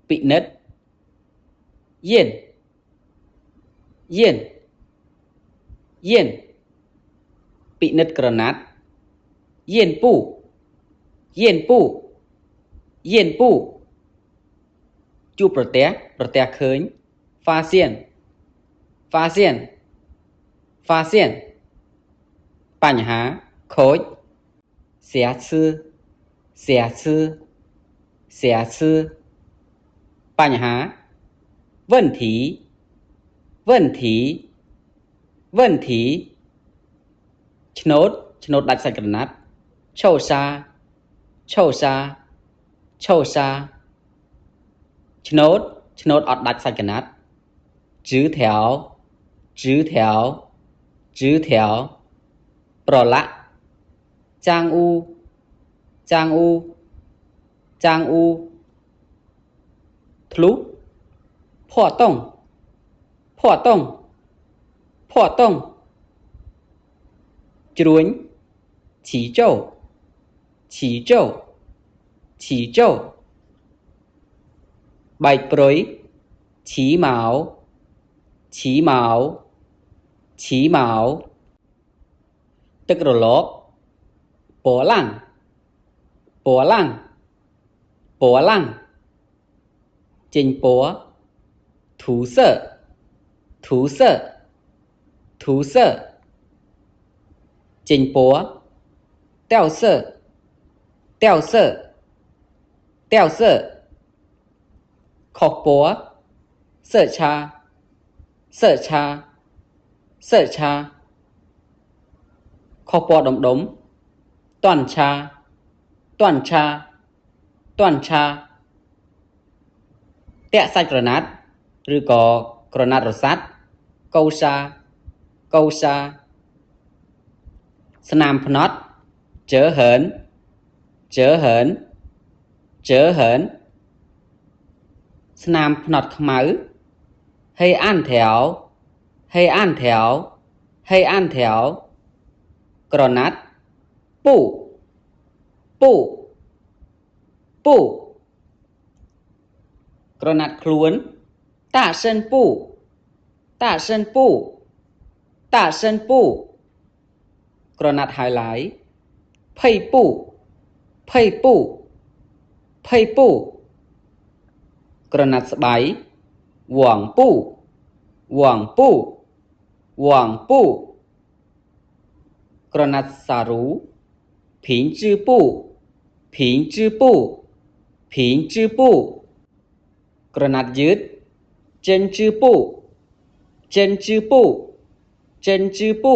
bị nứt yên yên yên bị nứt granat yên pu yên pu yên pu chu protea khơi phát hiệnបញ្ហាខូច瑕疵បញ្ហា问题ឆ្នោតដាច់សាច់ក្រណាត់ឆូសាឆ្នោតអត់ដាច់សាច់ក្រណាត់ជឺ条ប្រឡាក់ចាងអ៊ូធ្លុះភ័តុងជ្រួញ起ចុបែកព្រុយឈីម៉ៅទឹករលកពណ៌ឡាំងចេញពណ៌ធូសើចេញពណ៌តាវសើខុសពណ៌សើឆាខុសពណ៌ដុំតាន់ឆាតាក់សាច់ក្រណាត់ឬក៏ក្រណាត់រសាត់កោសាស្នាមផ្នត់ជើហឺនស្នាមផ្នត់ខ្មៅហេអានថែវក្រណាត់ពូក្រណាត់ខ្លួនតាសិនពូក្រណាត់ហើយឡាយភ័យពូក្រណាត់ស្បៃវងពូក្រណាត់សារូភីងជឺពូក្រណាត់យឺតចិនជឺពូ